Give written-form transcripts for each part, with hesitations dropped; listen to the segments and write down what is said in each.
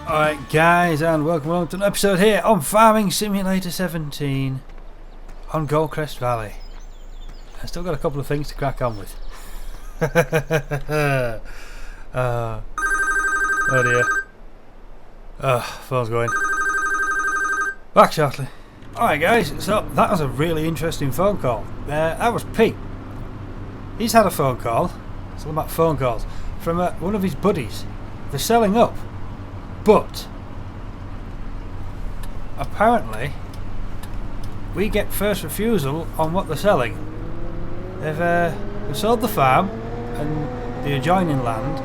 Alright guys, and welcome along to an episode here on Farming Simulator 17 on Goldcrest Valley. I've still got a couple of things to crack on with. Oh dear. Phone's going. Back shortly. Alright guys, so that was a really interesting phone call. That was Pete. He's had a phone call, it's all about phone calls, from one of his buddies. They're selling up. But apparently we get first refusal on what they're selling. They've sold the farm and the adjoining land,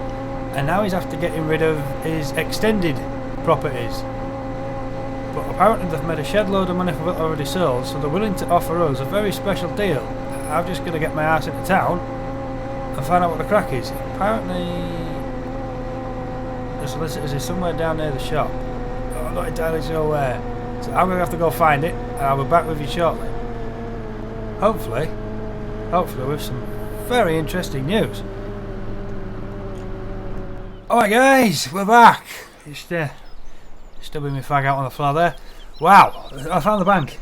and now he's after getting rid of his extended properties. But apparently they've made a shed load of money for what already sold, so they're willing to offer us a very special deal. I'm just going to get my ass into town and find out what the crack is. Apparently the solicitors is somewhere down near the shop. I'm not entirely sure where. So I'm going to have to go find it, and I'll be back with you shortly. Hopefully with some very interesting news. Alright guys, we're back. Just stubbing my fag out on the floor there. Wow, I found the bank.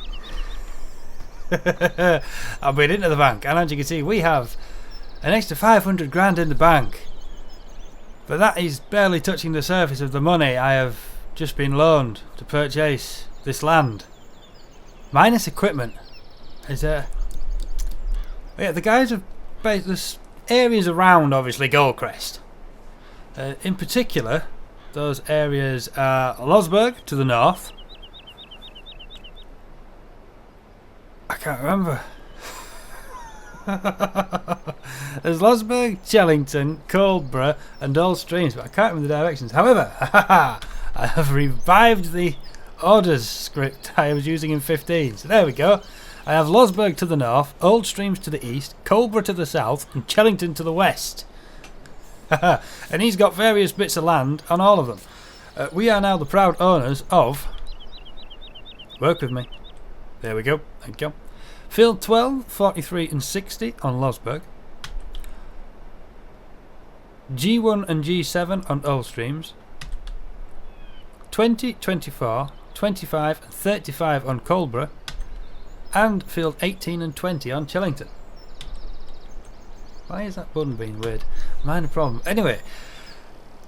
I've been into the bank, and as you can see we have an extra 500 grand in the bank. But that is barely touching the surface of the money I have just been loaned to purchase this land. Minus equipment. Yeah, the guys have based this areas around obviously Goldcrest. In particular, those areas are Losberg to the north. I can't remember. There's Losberg, Chellington, Coldborough and Old Streams, but I can't remember the directions. However, I have revived the orders script I was using in 15. So there we go. I have Losberg to the north, Old Streams to the east, Coldborough to the south and Chellington to the west. And he's got various bits of land on all of them. We are now the proud owners of... Work with me. There we go. Thank you. Field 12, 43 and 60 on Losberg. G1 and G7 on Old Streams. 20, 24, 25 and 35 on Coldborough. And field 18 and 20 on Chellington. Why is that button being weird? Minor problem. Anyway,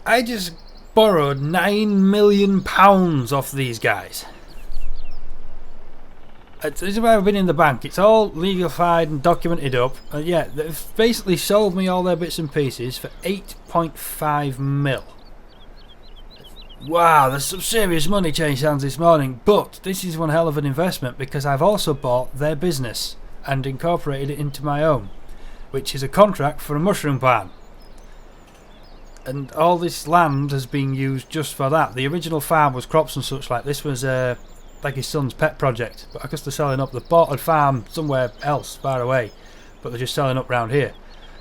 I just borrowed £9 million off these guys. This is where I've been in the bank. It's all legalified and documented up. Yeah, they've basically sold me all their bits and pieces for 8.5 mil. Wow, there's some serious money changed hands this morning. But this is one hell of an investment because I've also bought their business and incorporated it into my own, which is a contract for a mushroom farm. And all this land has been used just for that. The original farm was crops and such like. This was like his son's pet project, but I guess they're selling up. They bought a farm somewhere else far away, but they're just selling up round here.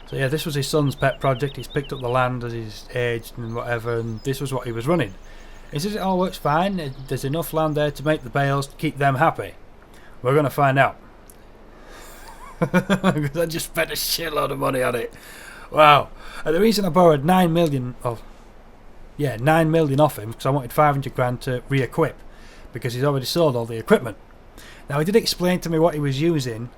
So yeah, this was his son's pet project. He's picked up the land as he's aged and whatever, and this was what he was running. He says it all works fine. There's enough land there to make the bales to keep them happy. We're going to find out. Because I just spent a shitload of money on it. Wow. And the reason I borrowed 9 million off him, because I wanted 500 grand to re-equip, because he's already sold all the equipment. Now he did explain to me what he was using,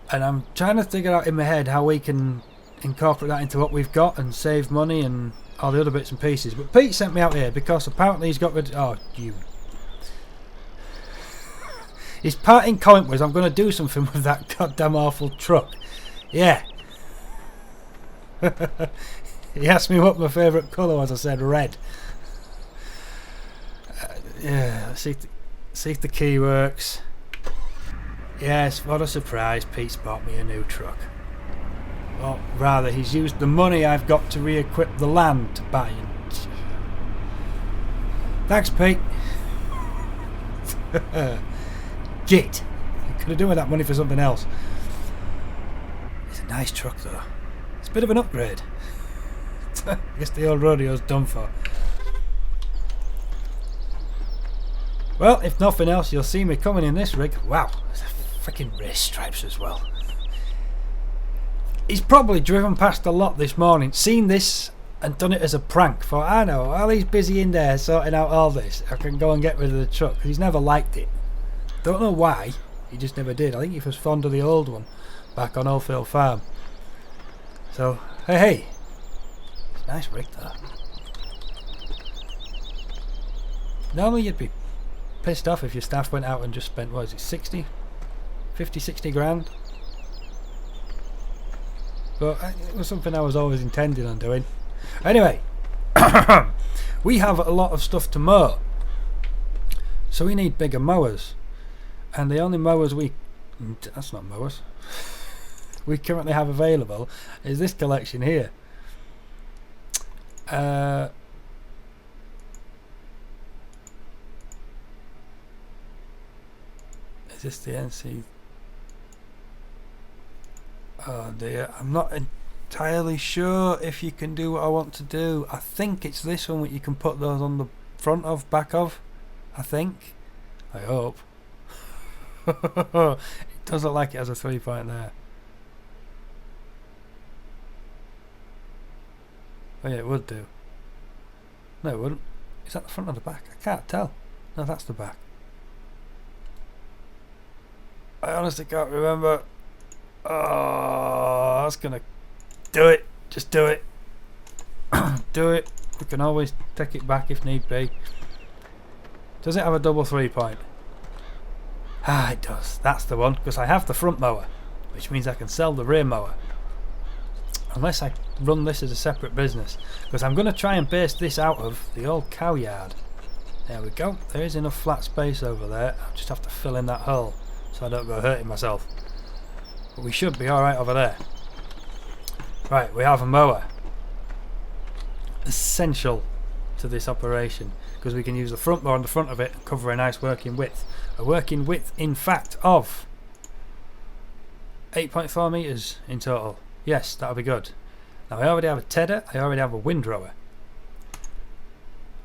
and I'm trying to figure out in my head how we can incorporate that into what we've got and save money and all the other bits and pieces. But Pete sent me out here because apparently he's got rid of... His parting comment was, I'm going to do something with that goddamn awful truck. Yeah. He asked me what my favourite colour was. I said red. Yeah, let's see if the key works. Yes, what a surprise. Pete's bought me a new truck. Or rather, he's used the money I've got to re-equip the land to buy it. Thanks, Pete. Git. Could have done with that money for something else. It's a nice truck though. It's a bit of an upgrade. I guess the old rodeo's done for. Well, if nothing else, you'll see me coming in this rig. Wow, there's freaking race stripes as well. He's probably driven past a lot this morning, seen this and done it as a prank. For I know, while he's busy in there sorting out all this, I can go and get rid of the truck, because he's never liked it. Don't know why, he just never did. I think he was fond of the old one back on Oldfield Farm. So, hey, it's a nice rig that. Normally you'd be pissed off if your staff went out and just spent, what is it, 60 grand? But it was something I was always intending on doing. Anyway, we have a lot of stuff to mow, so we need bigger mowers, and the only mowers that's not mowers we currently have available is this collection here. Is this the NC? Oh dear, I'm not entirely sure if you can do what I want to do. I think it's this one that you can put those on the front of, back of. I think. I hope. It does look like it has a 3-point there. Oh yeah, it would do. No, it wouldn't. Is that the front or the back? I can't tell. No, that's the back. I honestly can't remember. Oh, that's gonna do it. Just do it. Do it. We can always take it back if need be. Does it have a double 3-point? Ah, it does. That's the one, because I have the front mower, which means I can sell the rear mower. Unless I run this as a separate business, because I'm going to try and base this out of the old cow yard. There we go. There is enough flat space over there. I'll just have to fill in that hole so I don't go hurting myself. But we should be alright over there. Right, we have a mower. Essential to this operation, because we can use the front mower on the front of it and cover a nice working width. A working width, in fact, of 8.4 metres in total. Yes, that'll be good. Now I already have a tedder, I already have a windrower.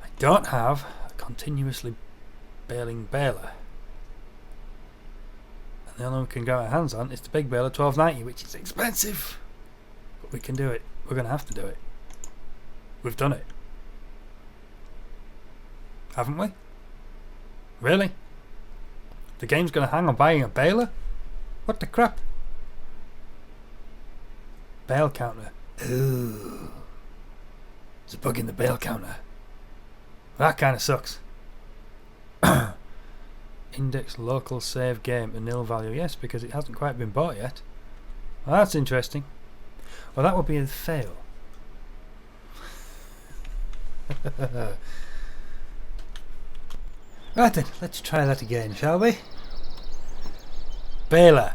I don't have a continuously baling baler. And the only one we can get our hands on is the big baler 1290, which is expensive. But we can do it. We're going to have to do it. We've done it. Haven't we? Really? The game's going to hang on buying a baler? What the crap? Bale counter. Ooh. There's a bug in the bale counter. That kind of sucks. Index local save game to nil value. Yes, because it hasn't quite been bought yet. Well, that's interesting. Well, that would be a fail. Right then, let's try that again, shall we? Baler.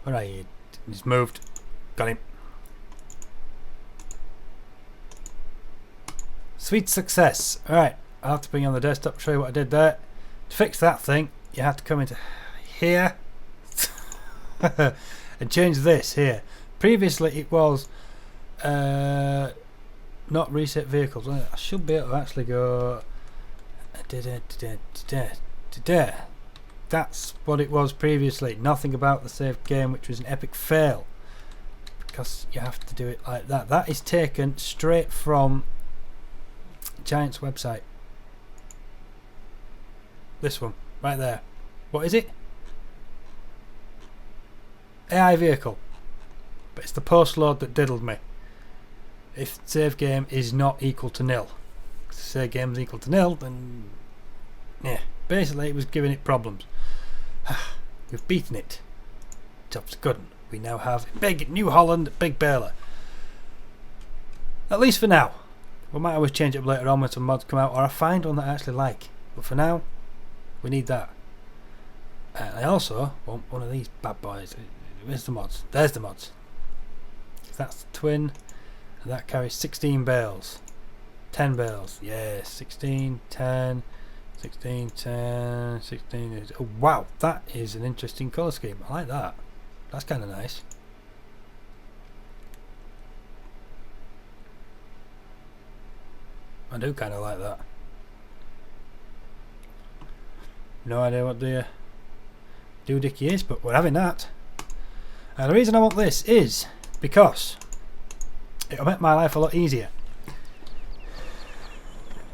Where are you? He's moved. Got him. Sweet success. Alright, I'll have to bring you on the desktop to show you what I did there. To fix that thing, you have to come into here and change this here. Previously it was not reset vehicles. I should be able to actually go that's what it was previously. Nothing about the saved game, which was an epic fail, because you have to do it like that. That is taken straight from Giant's website. This one right there. What is it? AI vehicle. But it's the post load that diddled me. If save game is not equal to nil, if save game is equal to nil, then yeah, basically it was giving it problems. We've beaten it. Job's good. We now have a big New Holland big baler. At least for now. We might always change it up later on when some mods come out, or I find one that I actually like. But for now, we need that. And I also want one of these bad boys. Where's the mods? There's the mods. That's the twin, and that carries 16 bales. 10 bales. Yeah, 16, 10, 16, 10, 16. Oh, wow, that is an interesting colour scheme. I like that. That's kind of nice. I do kind of like that. No idea what the doohickey is, but we're having that. And the reason I want this is because it'll make my life a lot easier.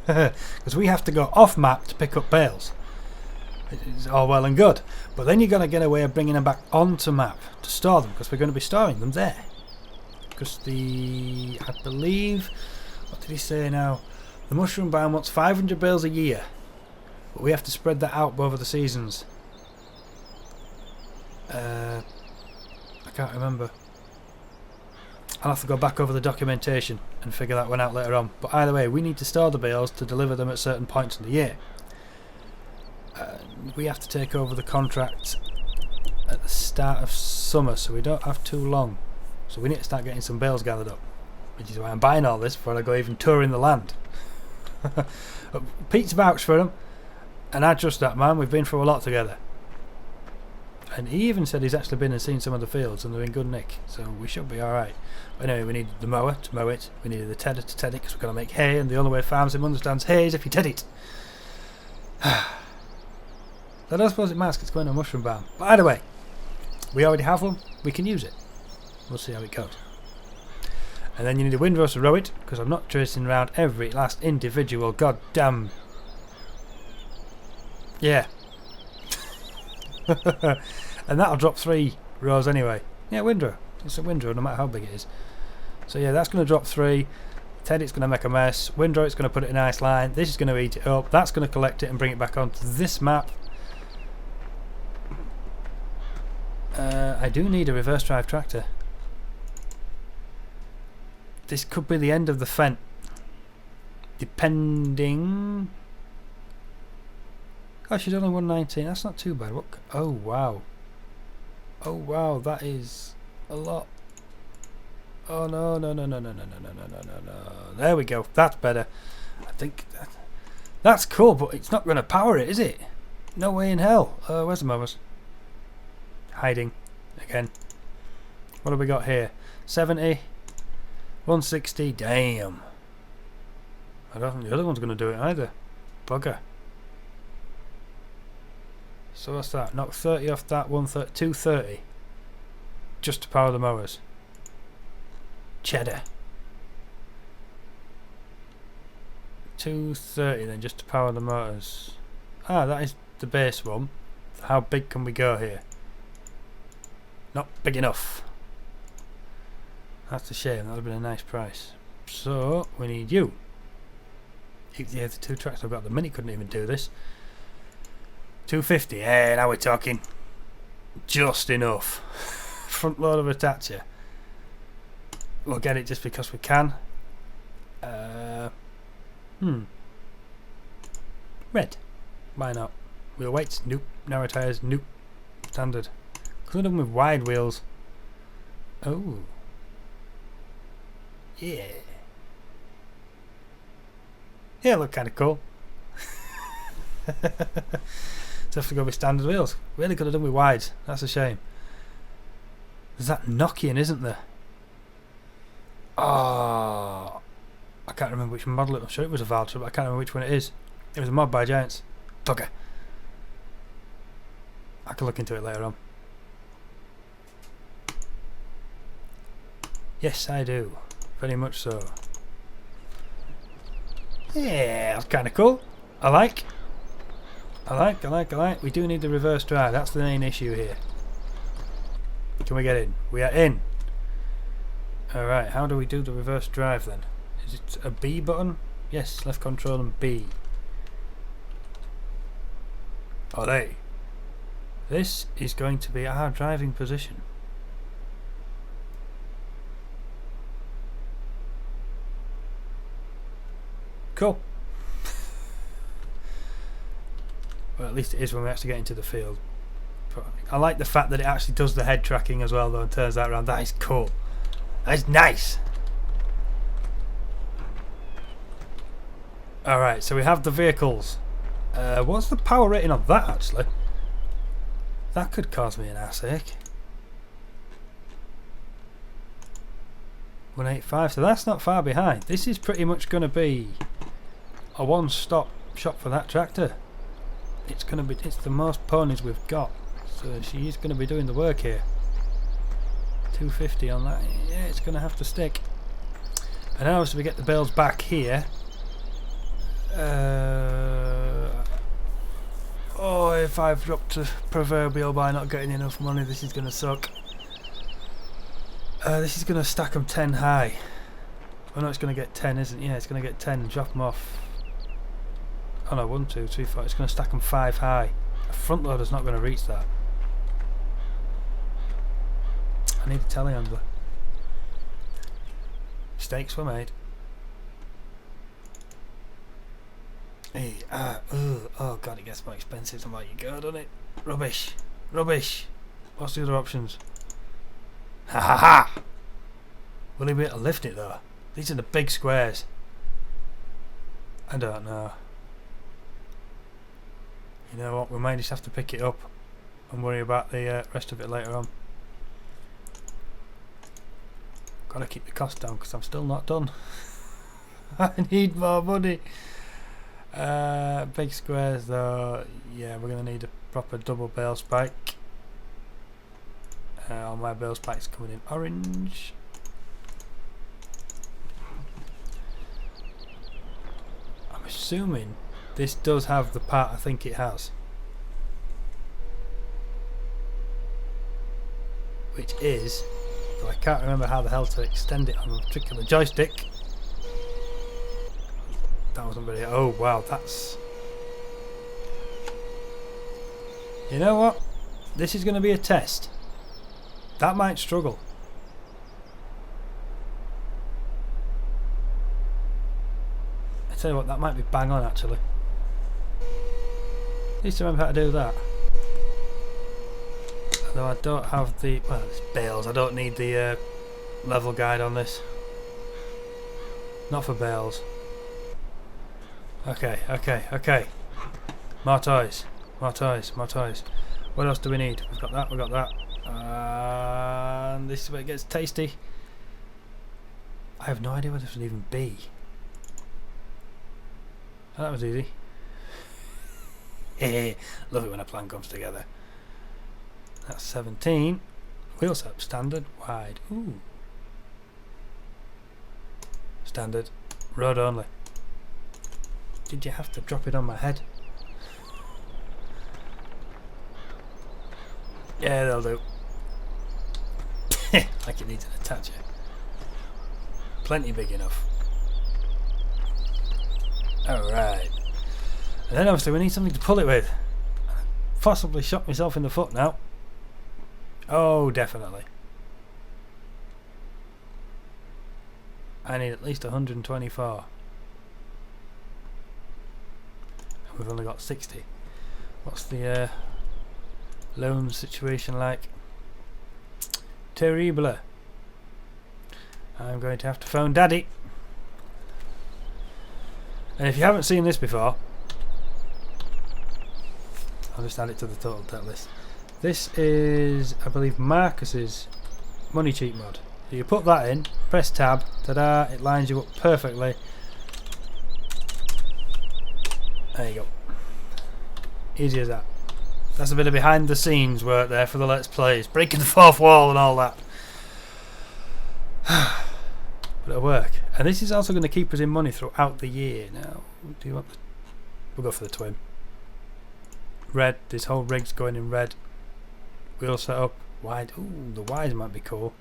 Because we have to go off map to pick up bales. It's all well and good, but then you're going to get a way of bringing them back onto map to store them, because we're going to be storing them there. Because I believe, what did he say now? The mushroom biome wants 500 bales a year, but we have to spread that out over the seasons. I can't remember. I'll have to go back over the documentation and figure that one out later on. But either way, we need to store the bales to deliver them at certain points in the year. We have to take over the contract at the start of summer, so we don't have too long. So we need to start getting some bales gathered up, which is why I'm buying all this before I go even touring the land. Pete's vouched for them, and I trust that man. We've been through a lot together. And he even said he's actually been and seen some of the fields and they're in good nick, so we should be alright. But anyway, we needed the mower to mow it, we needed the tedder to ted it because we're going to make hay, and the only way farms him understands hay is if you ted it. I don't suppose it matters, it's going to a mushroom farm. But either way, we already have one, we can use it. We'll see how it goes. And then you need a windrow to row it, because I'm not tracing around every last individual goddamn... Yeah. And that'll drop 3 rows anyway. Yeah, windrow. It's a windrow no matter how big it is. So yeah, that's going to drop 3. Ted, it's going to make a mess. Windrow, it's going to put it in a nice line. This is going to eat it up. That's going to collect it and bring it back onto this map. I do need a reverse drive tractor. This could be the end of the Fent. Depending... Gosh, she's only 119. That's not too bad. What? Oh wow. Oh wow, that is a lot. Oh no no no no no no no no no no no no. There we go. That's better. I think that's cool, but it's not going to power it, is it? No way in hell. Where's the mowers? Hiding again. What have we got here? 70, 160. Damn. I don't think the other one's going to do it either. Bugger. So what's that? Knock 30 off that, 230. Just to power the mowers. Cheddar. 230 then just to power the motors. Ah, that is the base one. How big can we go here? Not big enough. That's a shame, that would have been a nice price. So, we need you. Yeah, the 2 tracks I've got, the Mini couldn't even do this. 250, hey, now we're talking. Just enough. Front load of attacher. We'll get it just because we can. Red. Why not? Wheel weights, nope. Narrow tyres, nope. Standard. Could have done with wide wheels. Oh. Yeah. Yeah, look kind of cool. So have to go with standard wheels. Really could have done with wides. That's a shame. There's that Nokian, isn't there? Oh, I can't remember which model it was. I'm sure it was a Valtra, but I can't remember which one it is. It was a mod by Giants. Bugger. I can look into it later on. Yes, I do. Very much so. Yeah, that's kind of cool. I like. We do need the reverse drive. That's the main issue here. Can we get in? We are in. Alright, how do we do the reverse drive then? Is it a B button? Yes, left control and B. Alright. This is going to be our driving position. Cool. Well, at least it is when we actually get into the field. I like the fact that it actually does the head tracking as well though and turns that around. That is cool. That is nice. Alright, so we have the vehicles. What's the power rating on that actually? That could cause me an ass ache. 185, so that's not far behind. This is pretty much going to be a one-stop shop for that tractor. It's the most ponies we've got, so she is going to be doing the work here. 250 on that. Yeah, it's going to have to stick. And now as we get the bales back here, Oh, if I've dropped a proverbial by not getting enough money, this is going to suck. This is going to stack them 10 high. Oh no, it's going to get 10, isn't it? Yeah, it's going to get 10 and drop them off. Oh no, 1, 2, 3, 4. It's going to stack them 5 high. A front loader's not going to reach that. I need a telehandler. Mistakes were made. Hey, oh god, it gets more expensive the more you go, doesn't it? Rubbish. Rubbish. What's the other options? Ha ha ha! Will he be able to lift it though? These are the big squares. I don't know. You know what, we might just have to pick it up and worry about the rest of it later on. Gotta keep the cost down because I'm still not done. I need more money. Big squares though, yeah, we're going to need a proper double bale spike. All my bale spikes coming in orange. I'm assuming this does have the part I think it has, which is, though I can't remember how the hell to extend it on a particular joystick. That wasn't very... Oh wow, that's... You know what? This is going to be a test. That might struggle. I tell you what, that might be bang on actually. At least remember how to do that. Although I don't have the... Well, it's bales. I don't need the level guide on this. Not for bales. Okay, okay, okay. More toys. More toys, more toys. What else do we need? We've got that, we've got that. And this is where it gets tasty. I have no idea what this would even be. Oh, that was easy. Love it when a plan comes together. That's 17. Wheel set, standard, wide. Ooh. Standard, road only. Did you have to drop it on my head? Yeah, they'll do. Like it needs an attacher. Plenty big enough. Alright. And then obviously we need something to pull it with. Possibly shot myself in the foot now. Oh, definitely. I need at least 124. We've only got 60. What's the loan situation like? Terrible. I'm going to have to phone Daddy. And if you haven't seen this before, I'll just add it to the total debt list. This is, I believe, Marcus's money cheat mod. So you put that in, press tab, ta-da, it lines you up perfectly. There you go. Easy as that. That's a bit of behind the scenes work there for the Let's Plays. Breaking the fourth wall and all that. But it'll work. And this is also going to keep us in money throughout the year. Now, do you want the... We'll go for the twin. Red. This whole rig's going in red. Wheel set up. Wide. Ooh, the wide might be cool.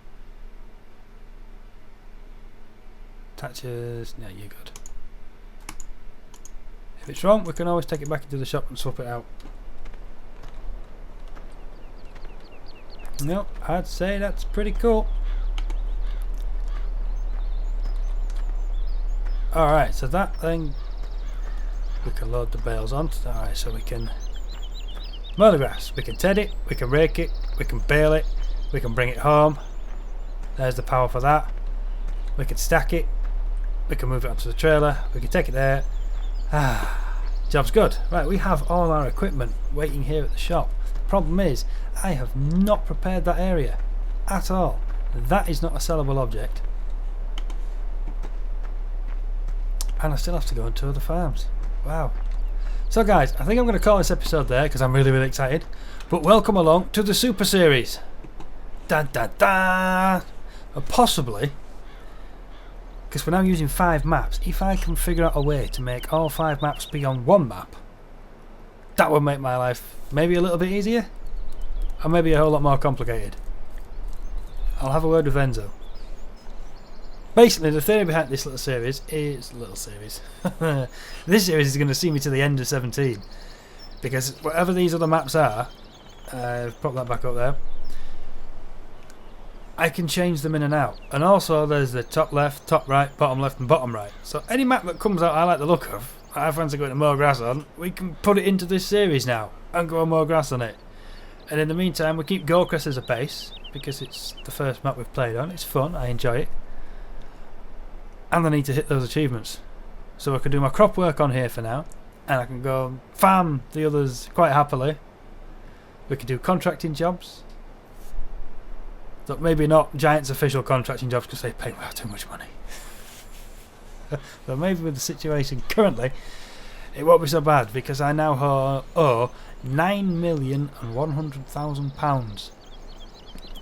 Attachers. No, you're good. If it's wrong, we can always take it back into the shop and swap it out. No, I'd say that's pretty cool. Alright, so that thing, we can load the bales on. Alright, so we can mow the grass, we can ted it, we can rake it, we can bale it, we can bring it home. There's the power for that. We can stack it, we can move it onto the trailer, we can take it there. Job's good. Right, we have all our equipment waiting here at the shop. Problem is, I have not prepared that area at all. That is not a sellable object. And I still have to go and tour the farms. Wow. So guys, I think I'm going to call this episode there because I'm really, really excited. But welcome along to the Super Series. Da da da! Possibly Because we're now using 5 maps. If I can figure out a way to make all 5 maps be on one map, that would make my life maybe a little bit easier, or maybe a whole lot more complicated. I'll have a word with Enzo. Basically, the theory behind this little series is... this series is going to see me to the end of 17. Because whatever these other maps are, pop that back up there, I can change them in and out. And also there's the top left, top right, bottom left and bottom right. So any map that comes out I like the look of, I fancy going to more grass on, we can put it into this series now and go more grass on it. And in the meantime we keep Goldcrest as a base, because it's the first map we've played on. It's fun, I enjoy it. And I need to hit those achievements. So I can do my crop work on here for now, and I can go farm the others quite happily. We can do contracting jobs. But maybe not Giants official contracting jobs because they pay way too much money. But maybe with the situation currently, it won't be so bad, because I now owe £9,100,000.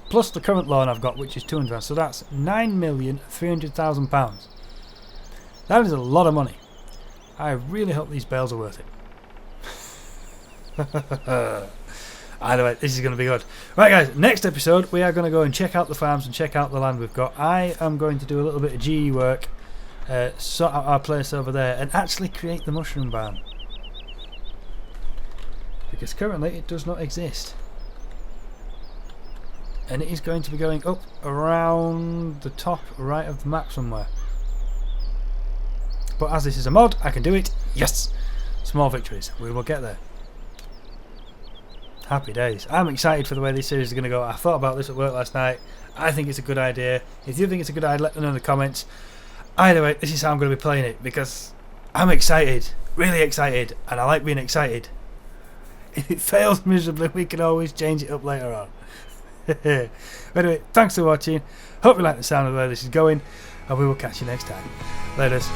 Plus the current loan I've got, which is £200. So that's £9,300,000. That is a lot of money. I really hope these bales are worth it. Either way, this is going to be good. Right guys, next episode we are going to go and check out the farms and check out the land we've got. I am going to do a little bit of GE work, sort out our place over there, and actually create the mushroom barn. Because currently it does not exist. And it is going to be going up around the top right of the map somewhere. But as this is a mod, I can do it. Yes! Small victories. We will get there. Happy days. I'm excited for the way this series is going to go. I thought about this at work last night. I think it's a good idea. If you think it's a good idea, let me know in the comments. Either way, this is how I'm going to be playing it, because I'm excited. Really excited. And I like being excited. If it fails miserably, we can always change it up later on. Anyway, thanks for watching. Hope you like the sound of the way this is going, and we will catch you next time. Laters.